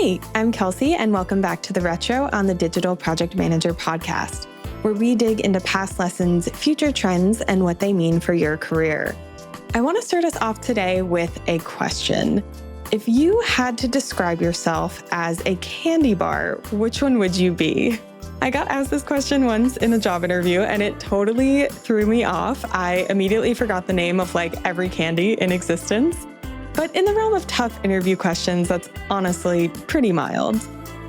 Hey, I'm Kelsey, and welcome back to The Retro on the Digital Project Manager podcast, where we dig into past lessons, future trends, and what they mean for your career. I want to start us off today with a question. If you had to describe yourself as a candy bar, which one would you be? I got asked this question once in a job interview, and it totally threw me off. I immediately forgot the name of every candy in existence. But in the realm of tough interview questions, that's honestly pretty mild.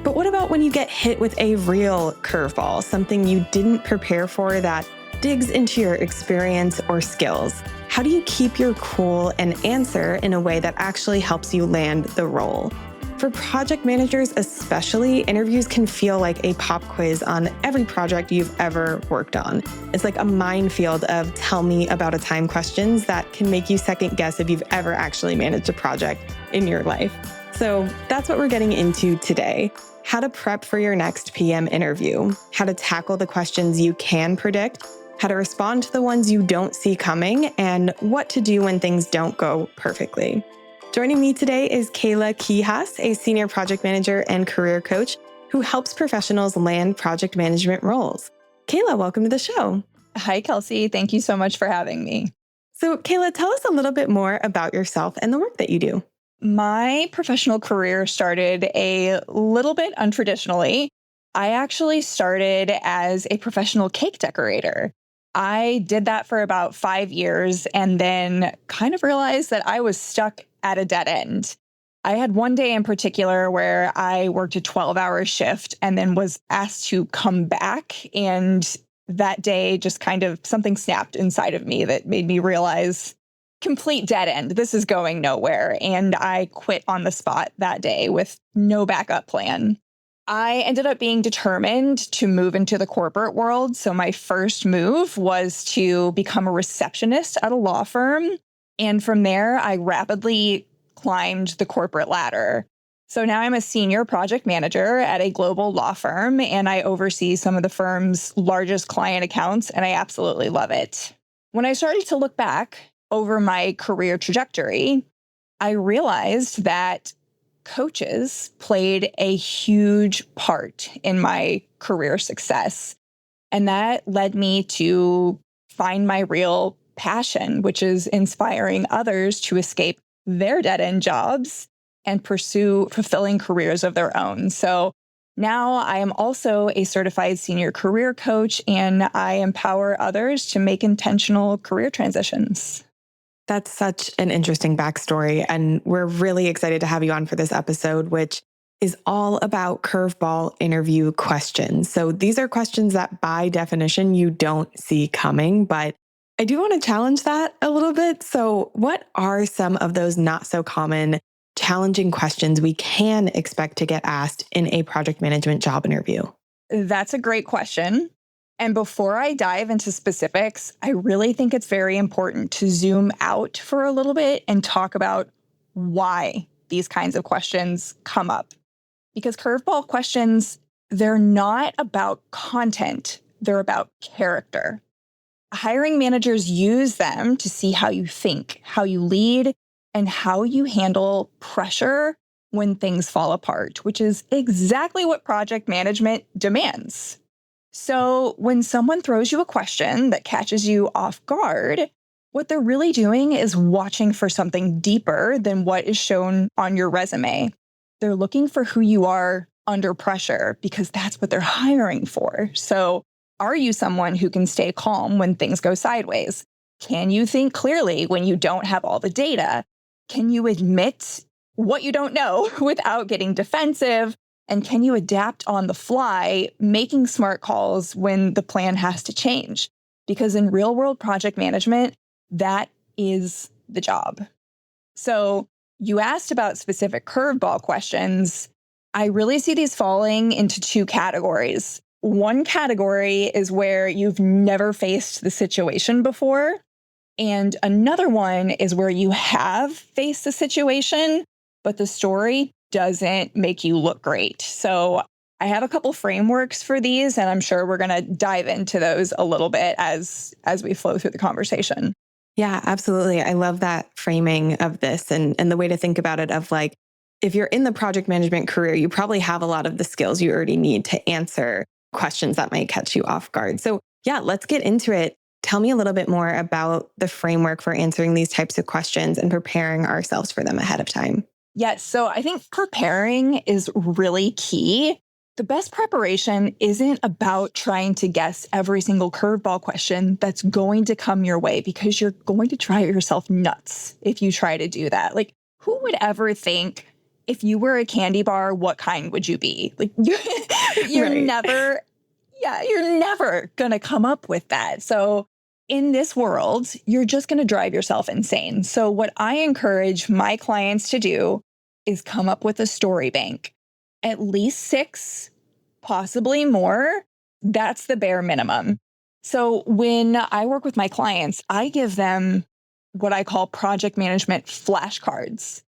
But what about when you get hit with a real curveball, something you didn't prepare for that digs into your experience or skills? How do you keep your cool and answer in a way that actually helps you land the role? For project managers especially, interviews can feel like a pop quiz on every project you've ever worked on. It's like a minefield of tell me about a time questions that can make you second guess if you've ever actually managed a project in your life. So that's what we're getting into today. How to prep for your next PM interview, how to tackle the questions you can predict, how to respond to the ones you don't see coming, and what to do when things don't go perfectly. Joining me today is Kayla Quijas, a senior project manager and career coach who helps professionals land project management roles. Kayla, welcome to the show. Hi, Kelsey. Thank you so much for having me. So Kayla, tell us a little bit more about yourself and the work that you do. My professional career started a little bit untraditionally. I actually started as a professional cake decorator. I did that for about 5 years and then kind of realized that I was stuck at a dead end. I had one day in particular where I worked a 12-hour shift and then was asked to come back. And that day just kind of something snapped inside of me that made me realize complete dead end. This is going nowhere. And I quit on the spot that day with no backup plan. I ended up being determined to move into the corporate world. So my first move was to become a receptionist at a law firm. And from there, I rapidly climbed the corporate ladder. So now I'm a senior project manager at a global law firm, and I oversee some of the firm's largest client accounts, and I absolutely love it. When I started to look back over my career trajectory, I realized that coaches played a huge part in my career success. And that led me to find my real passion, which is inspiring others to escape their dead-end jobs and pursue fulfilling careers of their own. So now I am also a certified senior career coach, and I empower others to make intentional career transitions. That's such an interesting backstory, and we're really excited to have you on for this episode, which is all about curveball interview questions. So these are questions that by definition you don't see coming, but I do want to challenge that a little bit. So what are some of those not so common, challenging questions we can expect to get asked in a project management job interview? That's a great question. And before I dive into specifics, I really think it's very important to zoom out for a little bit and talk about why these kinds of questions come up. Because curveball questions, they're not about content, they're about character. Hiring managers use them to see how you think, how you lead, and how you handle pressure when things fall apart, which is exactly what project management demands. So when someone throws you a question that catches you off guard, what they're really doing is watching for something deeper than what is shown on your resume. They're looking for who you are under pressure because that's what they're hiring for. So are you someone who can stay calm when things go sideways? Can you think clearly when you don't have all the data? Can you admit what you don't know without getting defensive? And can you adapt on the fly, making smart calls when the plan has to change? Because in real world project management, that is the job. So you asked about specific curveball questions. I really see these falling into two categories. One category is where you've never faced the situation before. And another one is where you have faced the situation, but the story doesn't make you look great. So I have a couple frameworks for these, and I'm sure we're going to dive into those a little bit as we flow through the conversation. Yeah, absolutely. I love that framing of this and the way to think about it of if you're in the project management career, you probably have a lot of the skills you already need to answer questions that might catch you off guard. So yeah, let's get into it. Tell me a little bit more about the framework for answering these types of questions and preparing ourselves for them ahead of time. Yes. So I think preparing is really key. The best preparation isn't about trying to guess every single curveball question that's going to come your way, because you're going to drive yourself nuts if you try to do that. Like, who would ever think, if you were a candy bar, what kind would you be? Like, you're Right. you're never going to come up with that. So in this world, you're just going to drive yourself insane. So what I encourage my clients to do is come up with a story bank, at least 6, possibly more. That's the bare minimum. So when I work with my clients, I give them what I call project management flashcards.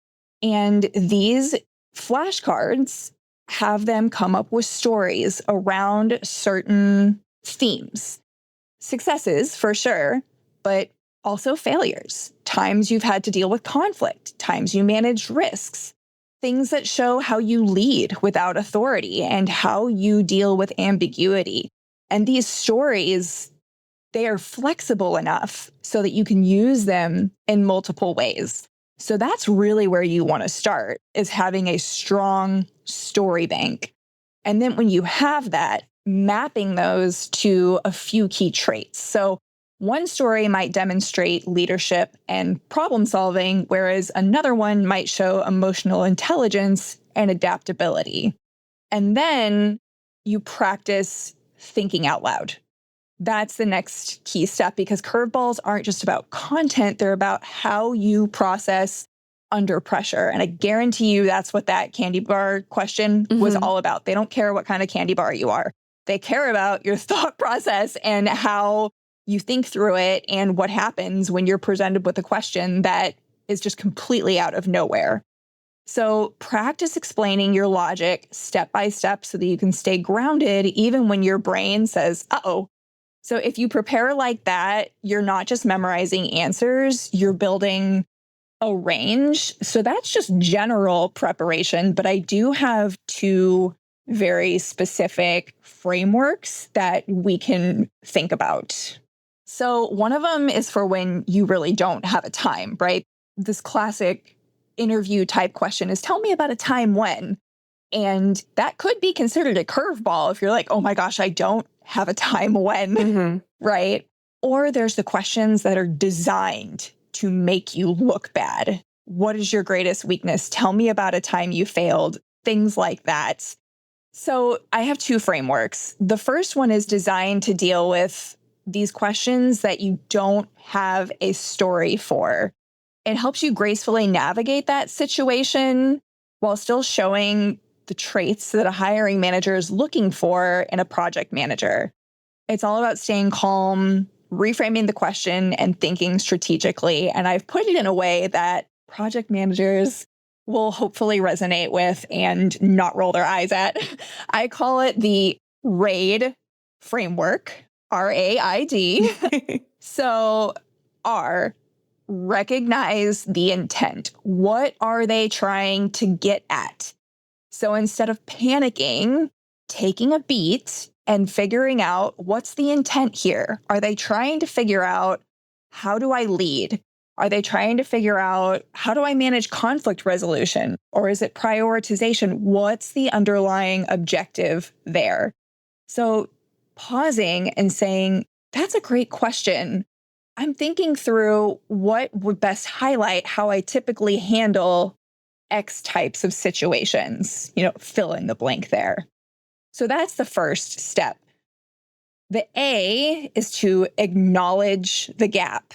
And these flashcards have them come up with stories around certain themes. Successes, for sure, but also failures, times you've had to deal with conflict, times you managed risks, things that show how you lead without authority and how you deal with ambiguity. And these stories, they are flexible enough so that you can use them in multiple ways. So that's really where you want to start, is having a strong story bank. And then when you have that, mapping those to a few key traits. So one story might demonstrate leadership and problem solving, whereas another one might show emotional intelligence and adaptability. And then you practice thinking out loud. That's the next key step, because curveballs aren't just about content, they're about how you process under pressure. And I guarantee you that's what that candy bar question was all about. They don't care what kind of candy bar you are. They care about your thought process and how you think through it and what happens when you're presented with a question that is just completely out of nowhere. So practice explaining your logic step by step so that you can stay grounded even when your brain says, uh-oh. So if you prepare like that, you're not just memorizing answers, you're building a range. So that's just general preparation. But I do have 2 very specific frameworks that we can think about. So one of them is for when you really don't have a time, right? This classic interview type question is, tell me about a time when. And that could be considered a curveball if you're like, oh my gosh, I don't have a time when, right? Or there's the questions that are designed to make you look bad. What is your greatest weakness? Tell me about a time you failed, things like that. So I have 2 frameworks. The first one is designed to deal with these questions that you don't have a story for. It helps you gracefully navigate that situation while still showing the traits that a hiring manager is looking for in a project manager. It's all about staying calm, reframing the question, and thinking strategically. And I've put it in a way that project managers will hopefully resonate with and not roll their eyes at. I call it the RAID framework, RAID. So R, recognize the intent. What are they trying to get at? So instead of panicking, taking a beat and figuring out what's the intent here. Are they trying to figure out, how do I lead? Are they trying to figure out, how do I manage conflict resolution? Or is it prioritization? What's the underlying objective there? So pausing and saying, that's a great question. I'm thinking through what would best highlight how I typically handle X types of situations, fill in the blank there. So that's the first step. The A is to acknowledge the gap.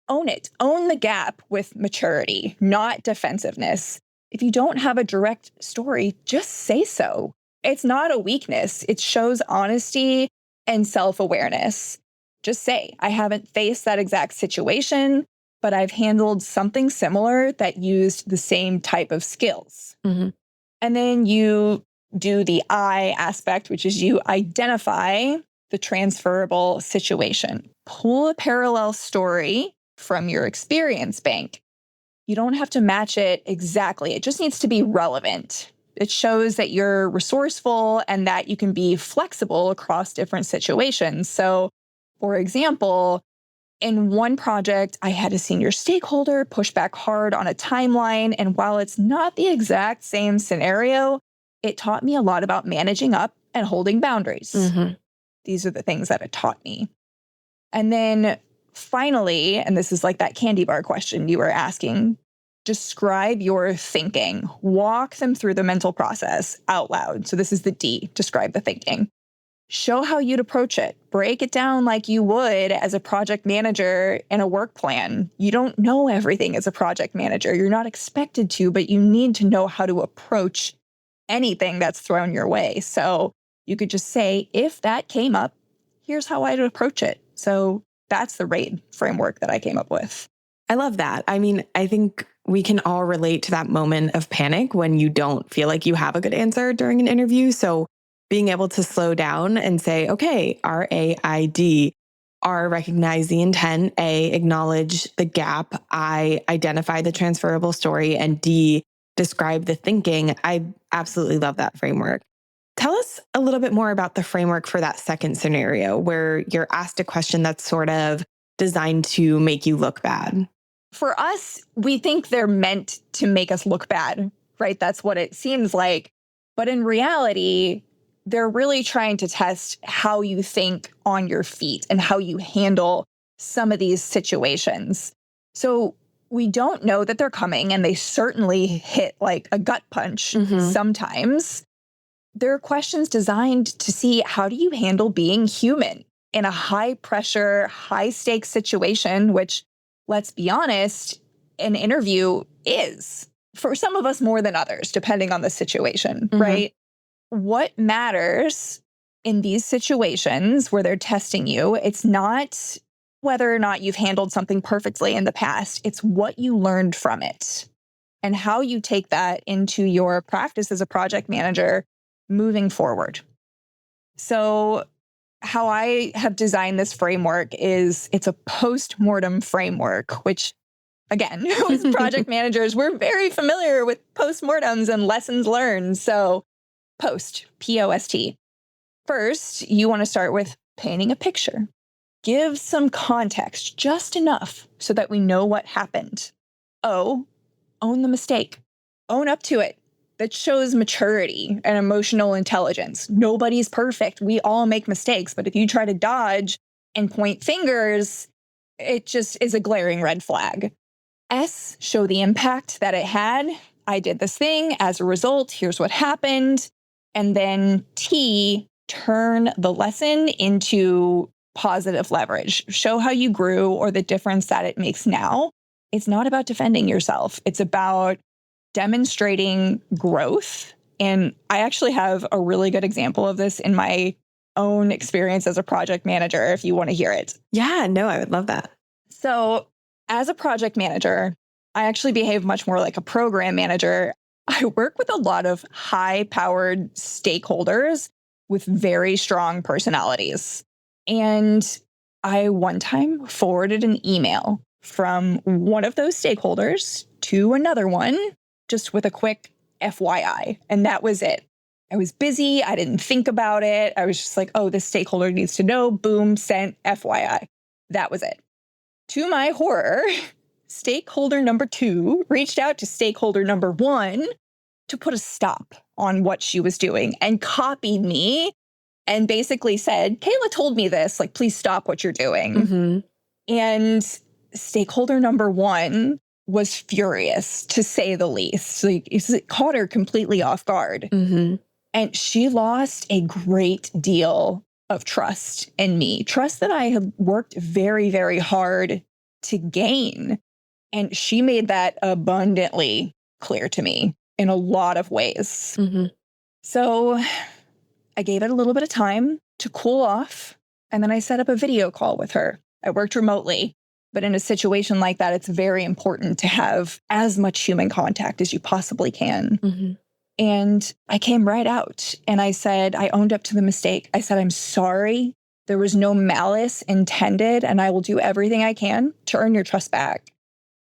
Own it. Own the gap with maturity, not defensiveness. If you don't have a direct story, just say so. It's not a weakness. It shows honesty and self-awareness. Just say, I haven't faced that exact situation, but I've handled something similar that used the same type of skills. And then you do the I aspect, which is you identify the transferable situation. Pull a parallel story from your experience bank. You don't have to match it exactly. It just needs to be relevant. It shows that you're resourceful and that you can be flexible across different situations. So, for example, in one project, I had a senior stakeholder push back hard on a timeline. And while it's not the exact same scenario, it taught me a lot about managing up and holding boundaries. These are the things that it taught me. And then finally, and this is like that candy bar question you were asking, describe your thinking. Walk them through the mental process out loud. So this is the D, describe the thinking. Show how you'd approach it. Break it down like you would as a project manager in a work plan. You don't know everything as a project manager. You're not expected to, but you need to know how to approach anything that's thrown your way. So you could just say, if that came up, here's how I'd approach it. So that's the RAID framework that I came up with. I love that. I mean, I think we can all relate to that moment of panic when you don't feel like you have a good answer during an interview. So being able to slow down and say, okay, RAID, R, recognize the intent, A, acknowledge the gap, I, identify the transferable story, and D, describe the thinking. I absolutely love that framework. Tell us a little bit more about the framework for that second scenario where you're asked a question that's sort of designed to make you look bad. For us, we think they're meant to make us look bad, right? That's what it seems like. But in reality, they're really trying to test how you think on your feet and how you handle some of these situations. So we don't know that they're coming, and they certainly hit like a gut punch sometimes. They're questions designed to see, how do you handle being human in a high pressure, high stakes situation, which, let's be honest, an interview is for some of us more than others, depending on the situation, right? What matters in these situations where they're testing you, it's not whether or not you've handled something perfectly in the past, it's what you learned from it and how you take that into your practice as a project manager moving forward. So how I have designed this framework is it's a post-mortem framework, which again, as project managers, we're very familiar with post-mortems and lessons learned. So post, P-O-S-T. First, you want to start with painting a picture. Give some context, just enough so that we know what happened. O, own the mistake. Own up to it. That shows maturity and emotional intelligence. Nobody's perfect. We all make mistakes. But if you try to dodge and point fingers, it just is a glaring red flag. S, show the impact that it had. I did this thing. As a result, here's what happened. And then T, turn the lesson into positive leverage. Show how you grew or the difference that it makes now. It's not about defending yourself. It's about demonstrating growth. And I actually have a really good example of this in my own experience as a project manager, if you want to hear it. Yeah, no, I would love that. So as a project manager, I actually behave much more like a program manager. I work with a lot of high-powered stakeholders with very strong personalities. And I one time forwarded an email from one of those stakeholders to another one, just with a quick FYI. And that was it. I was busy. I didn't think about it. I was just like, oh, this stakeholder needs to know. Boom, sent, FYI. That was it. To my horror, stakeholder number 2 reached out to stakeholder number 1 to put a stop on what she was doing and copied me and basically said, Kayla told me this, like, please stop what you're doing. And stakeholder number 1 was furious, to say the least. Like, it caught her completely off guard. And she lost a great deal of trust in me, trust that I had worked very, very hard to gain. And she made that abundantly clear to me in a lot of ways. So I gave it a little bit of time to cool off. And then I set up a video call with her. I worked remotely. But in a situation like that, it's very important to have as much human contact as you possibly can. And I came right out and I said, I owned up to the mistake. I said, I'm sorry. There was no malice intended, and I will do everything I can to earn your trust back.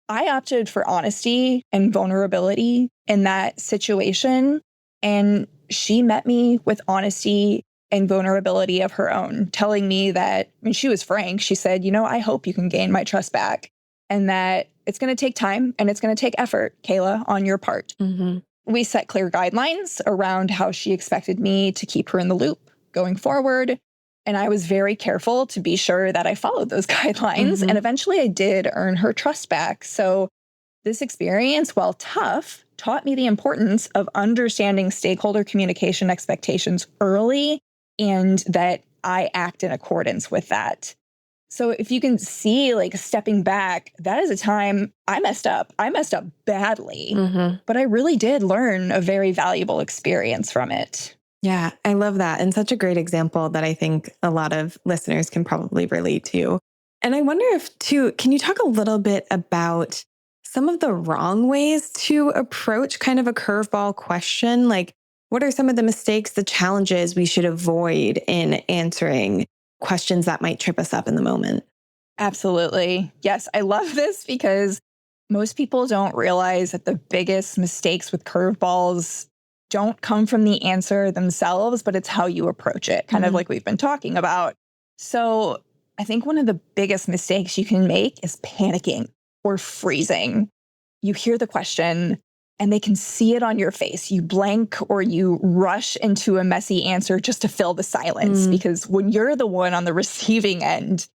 I opted for honesty and vulnerability in that situation. And she met me with honesty and vulnerability of her own, telling me that, and she was frank. She said, I hope you can gain my trust back and that it's going to take time and it's going to take effort, Kayla, on your part. Mm-hmm. We set clear guidelines around how she expected me to keep her in the loop going forward. And I was very careful to be sure that I followed those guidelines. Mm-hmm. And eventually I did earn her trust back. So this experience, while tough, taught me the importance of understanding stakeholder communication expectations early and that I act in accordance with that. So if you can see, like, stepping back, that is a time I messed up. I messed up badly, Mm-hmm. but I really did learn a very valuable experience from it. Yeah, I love that. And such a great example that I think a lot of listeners can probably relate to. And I wonder if, too, can you talk a little bit about some of the wrong ways to approach kind of a curveball question? Like, what are some of the mistakes, the challenges we should avoid in answering questions that might trip us up in the moment? Absolutely. Yes, I love this because most people don't realize that the biggest mistakes with curveballs don't come from the answer themselves, but it's how you approach it, kind of like we've been talking about. So I think one of the biggest mistakes you can make is panicking or freezing. You hear the question and they can see it on your face. You blank or you rush into a messy answer just to fill the silence, because when you're the one on the receiving end,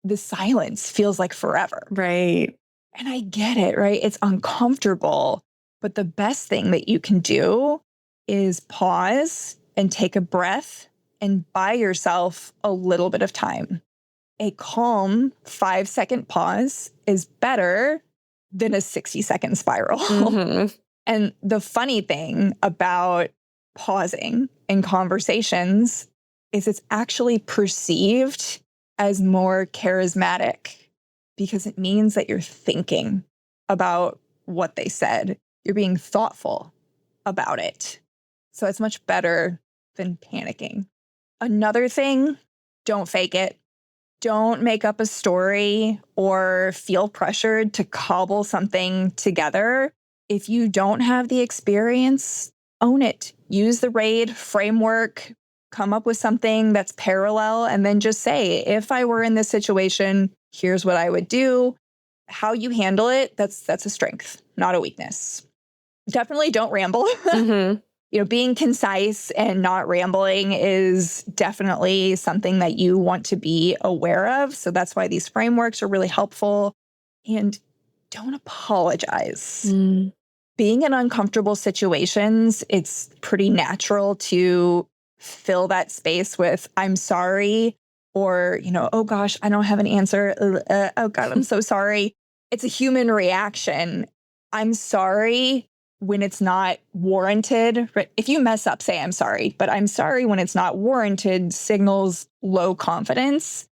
the silence feels like forever. Right. And I get it, right? It's uncomfortable. But the best thing that you can do is pause and take a breath and buy yourself a little bit of time. A calm 5-second pause is better than a 60-second spiral. Mm-hmm. And the funny thing about pausing in conversations is it's actually perceived as more charismatic because it means that you're thinking about what they said. You're being thoughtful about it. So it's much better than panicking. Another thing, don't fake it. Don't make up a story or feel pressured to cobble something together. If you don't have the experience, own it. Use the RAID framework, come up with something that's parallel, and then just say, if I were in this situation, here's what I would do. How you handle it, that's a strength, not a weakness. Definitely don't ramble. Mm-hmm. Being concise and not rambling is definitely something that you want to be aware of. So that's why these frameworks are really helpful. And don't apologize. Being in uncomfortable situations, it's pretty natural to fill that space with, I'm sorry, or, oh gosh, I don't have an answer. Oh God, I'm so sorry. It's a human reaction. I'm sorry when it's not warranted. If you mess up, say I'm sorry, but I'm sorry when it's not warranted signals low confidence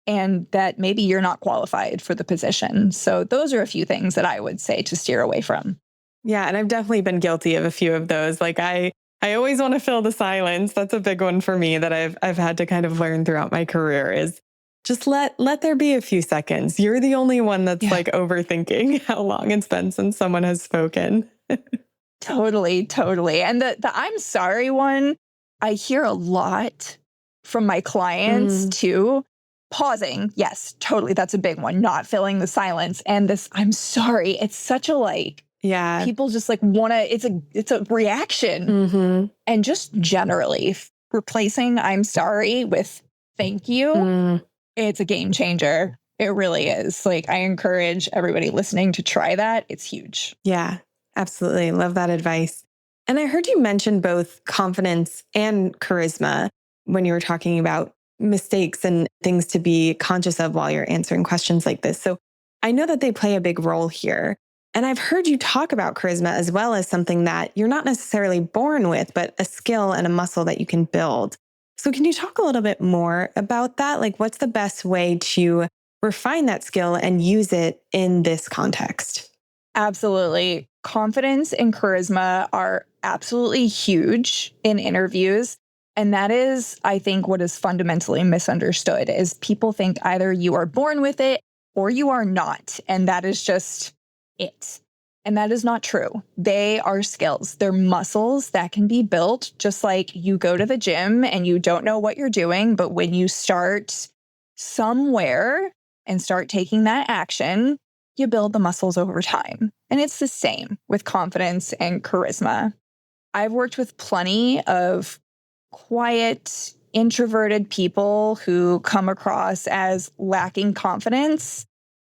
and that maybe you're not qualified for the position. So those are a few things that I would say to steer away from. Yeah, and I've definitely been guilty of a few of those. Like I always want to fill the silence. That's a big one for me that I've had to kind of learn throughout my career is just let there be a few seconds. You're the only one that's like overthinking how long it's been since someone has spoken. Totally. And the I'm sorry one, I hear a lot from my clients too. Pausing, yes, totally. That's a big one. Not filling the silence. And this I'm sorry. It's such a people just want to, it's a reaction. And just generally replacing I'm sorry with thank you, it's a game changer. It really is. I encourage everybody listening to try that. It's huge. Yeah, absolutely. Love that advice. And I heard you mention both confidence and charisma when you were talking about mistakes and things to be conscious of while you're answering questions like this. So I know that they play a big role here. And I've heard you talk about charisma as well as something that you're not necessarily born with, but a skill and a muscle that you can build. So can you talk a little bit more about that? Like, what's the best way to refine that skill and use it in this context? Absolutely. Confidence and charisma are absolutely huge in interviews. And that is, I think, what is fundamentally misunderstood is people think either you are born with it or you are not. And that is just it. And that is not true. They are skills. They're muscles that can be built, just like you go to the gym and you don't know what you're doing. But when you start somewhere and start taking that action, you build the muscles over time. And it's the same with confidence and charisma. I've worked with plenty of quiet, introverted people who come across as lacking confidence.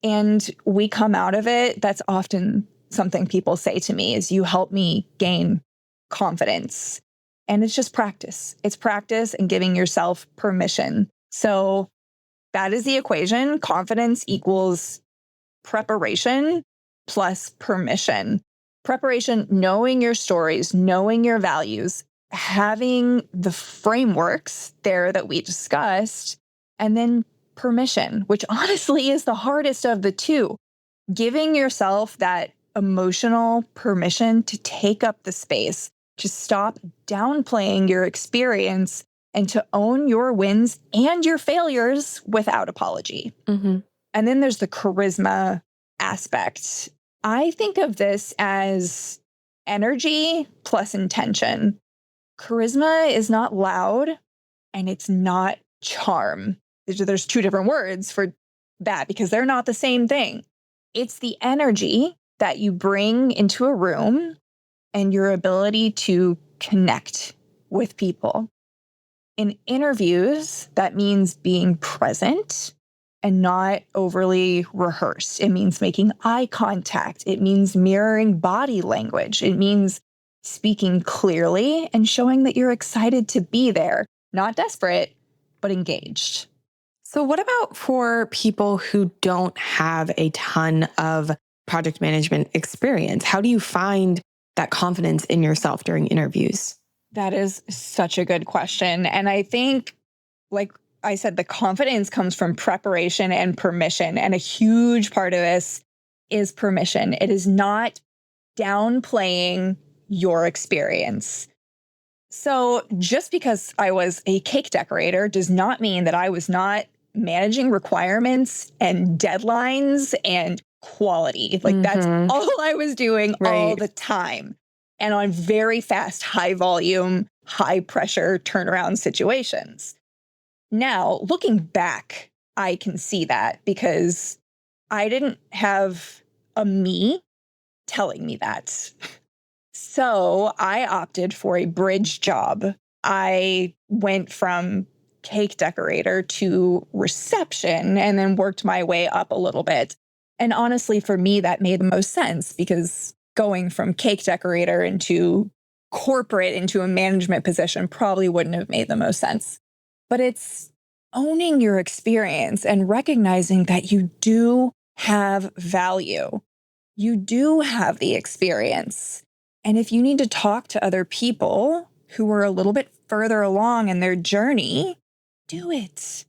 And we come out of it. That's often something people say to me is, you help me gain confidence. And it's just practice. It's practice and giving yourself permission. So that is the equation. Confidence equals preparation plus permission. Preparation, knowing your stories, knowing your values, having the frameworks there that we discussed, and then permission, which honestly is the hardest of the two. Giving yourself that emotional permission to take up the space, to stop downplaying your experience, and to own your wins and your failures without apology. Mm-hmm. And then there's the charisma aspect. I think of this as energy plus intention. Charisma is not loud and it's not charm. There's two different words for that because they're not the same thing. It's the energy that you bring into a room and your ability to connect with people. In interviews, that means being present and not overly rehearsed. It means making eye contact. It means mirroring body language. It means speaking clearly and showing that you're excited to be there, not desperate, but engaged. So what about for people who don't have a ton of project management experience? How do you find that confidence in yourself during interviews? That is such a good question. And I think, like I said, the confidence comes from preparation and permission. And a huge part of this is permission. It is not downplaying your experience. So just because I was a cake decorator does not mean that I was not managing requirements and deadlines and quality. Like that's all I was doing all the time. And on very fast, high volume, high pressure turnaround situations. Now, looking back, I can see that because I didn't have a me telling me that. So I opted for a bridge job. I went from cake decorator to reception and then worked my way up a little bit. And honestly, for me, that made the most sense because going from cake decorator into corporate into a management position probably wouldn't have made the most sense. But it's owning your experience and recognizing that you do have value. You do have the experience. And if you need to talk to other people who are a little bit further along in their journey, do it.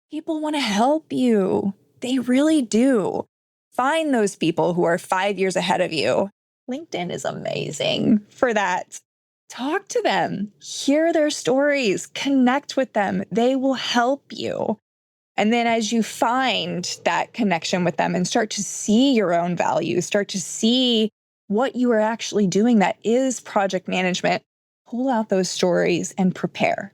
People want to help you. They really do. Find those people who are 5 years ahead of you. LinkedIn is amazing for that. Talk to them, hear their stories, connect with them. They will help you. And then as you find that connection with them and start to see your own value, start to see what you are actually doing that is project management, pull out those stories and prepare.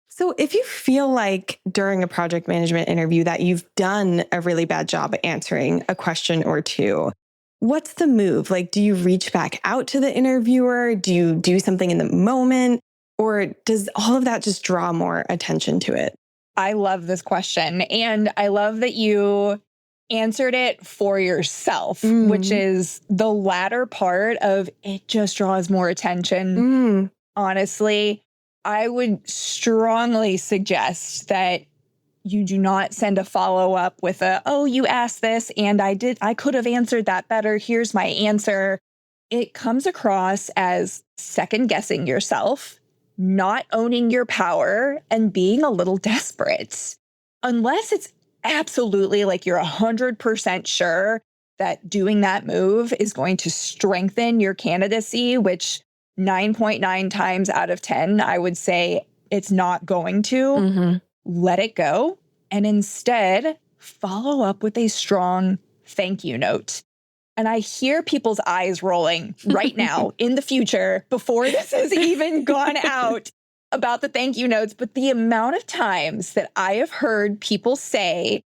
So if you feel like during a project management interview that you've done a really bad job answering a question or two, what's the move? Like, do you reach back out to the interviewer? Do you do something in the moment? Or does all of that just draw more attention to it? I love this question. And I love that you answered it for yourself, which is the latter part of it just draws more attention. Honestly, I would strongly suggest that you do not send a follow-up with oh, you asked this and I could have answered that better. Here's my answer. It comes across as second guessing yourself, not owning your power, and being a little desperate. Unless it's absolutely like you're 100% sure that doing that move is going to strengthen your candidacy, which 9.9 times out of 10, I would say it's not going to. Let it go. And instead, follow up with a strong thank you note. And I hear people's eyes rolling right now in the future before this has even gone out about the thank you notes. But the amount of times that I have heard people say,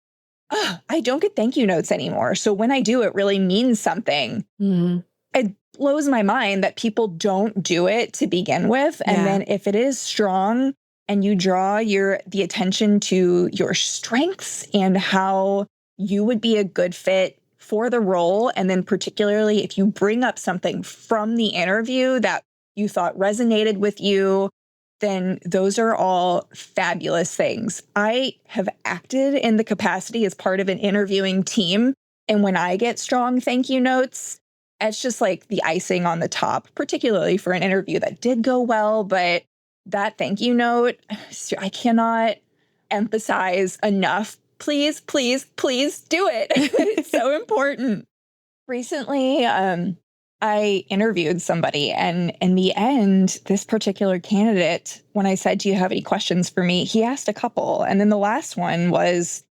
oh, I don't get thank you notes anymore. So when I do, it really means something. Mm-hmm. It blows my mind that people don't do it to begin with. And then if it is strong and you draw the attention to your strengths and how you would be a good fit for the role, and then particularly if you bring up something from the interview that you thought resonated with you, then those are all fabulous things. I have acted in the capacity as part of an interviewing team. And when I get strong thank you notes, it's just like the icing on the top, particularly for an interview that did go well. But that thank you note, I cannot emphasize enough. Please, please, please do it. It's so important. Recently, I interviewed somebody, and in the end, this particular candidate, when I said, do you have any questions for me? He asked a couple. And then the last one was,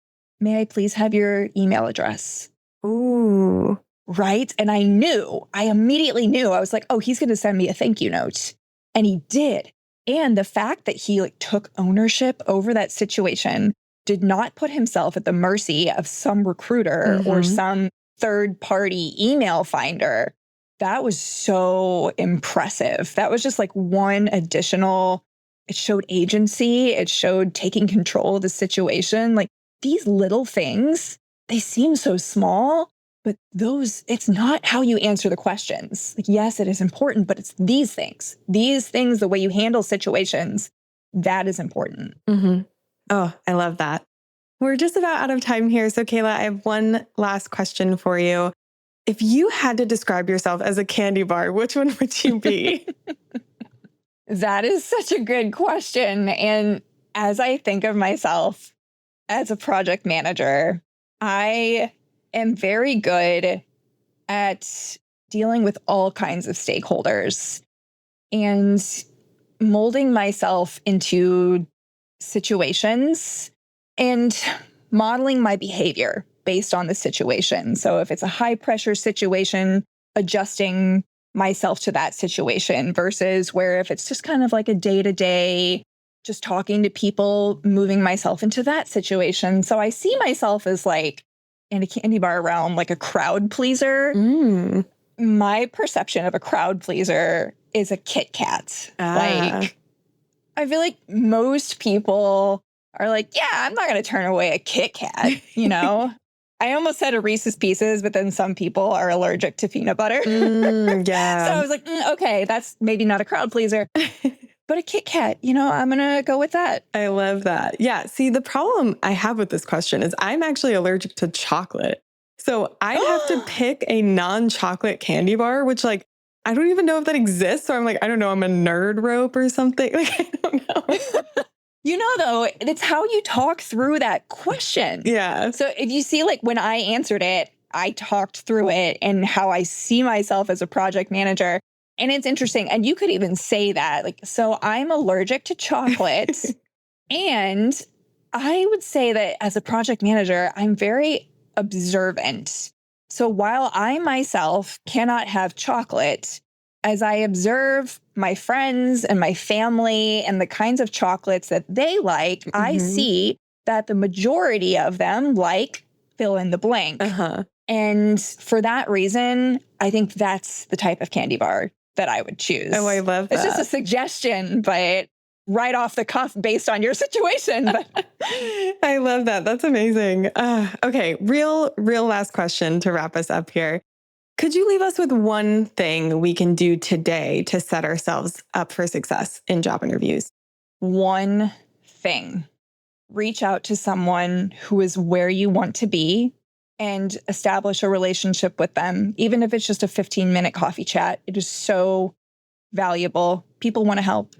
may I please have your email address? Ooh. Right? And I immediately knew, I was like, oh, he's going to send me a thank you note. And he did. And the fact that he took ownership over that situation, did not put himself at the mercy of some recruiter or some third-party email finder. That was so impressive. That was just one additional, it showed agency. It showed taking control of the situation. These little things, they seem so small, but it's not how you answer the questions. Yes, it is important, but it's these things, the way you handle situations, that is important. Mm-hmm. Oh, I love that. We're just about out of time here. So Kayla, I have one last question for you. If you had to describe yourself as a candy bar, which one would you be? That is such a good question. And as I think of myself as a project manager, I am very good at dealing with all kinds of stakeholders and molding myself into situations and modeling my behavior based on the situation. So if it's a high pressure situation, adjusting myself to that situation versus where if it's just kind of like a day-to-day, just talking to people, moving myself into that situation. So I see myself as in a candy bar realm, a crowd pleaser. My perception of a crowd pleaser is a Kit Kat. I feel like most people are yeah, I'm not going to turn away a Kit Kat, I almost said a Reese's Pieces, but then some people are allergic to peanut butter. Yeah. So I was like, okay, that's maybe not a crowd pleaser, but a Kit Kat, I'm going to go with that. I love that. Yeah. See, the problem I have with this question is I'm actually allergic to chocolate. So I have to pick a non-chocolate candy bar, which I don't even know if that exists. So I'm I don't know, I'm a nerd rope or something. I don't know. Though, it's how you talk through that question. Yeah. So if you see, when I answered it, I talked through it and how I see myself as a project manager. And it's interesting. And you could even say that, so I'm allergic to chocolate. And I would say that as a project manager, I'm very observant. So while I myself cannot have chocolate, as I observe my friends and my family and the kinds of chocolates that they like, I see that the majority of them fill in the blank. And for that reason, I think that's the type of candy bar that I would choose. Oh, I love that. It's just a suggestion, but right off the cuff based on your situation. But I love that. That's amazing. Okay, real last question to wrap us up here. Could you leave us with one thing we can do today to set ourselves up for success in job interviews? One thing. Reach out to someone who is where you want to be and establish a relationship with them, even if it's just a 15-minute coffee chat. It is so valuable. People want to help.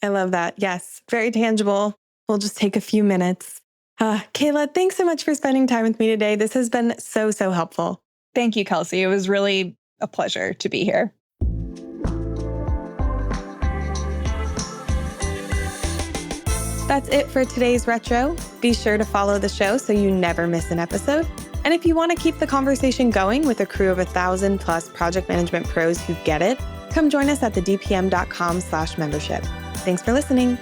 I love that. Yes, very tangible. We'll just take a few minutes. Kayla, thanks so much for spending time with me today. This has been so helpful. Thank you, Kelsey. It was really a pleasure to be here. That's it for today's Retro. Be sure to follow the show so you never miss an episode. And if you want to keep the conversation going with a crew of 1,000 plus project management pros who get it, come join us at thedpm.com/membership. Thanks for listening.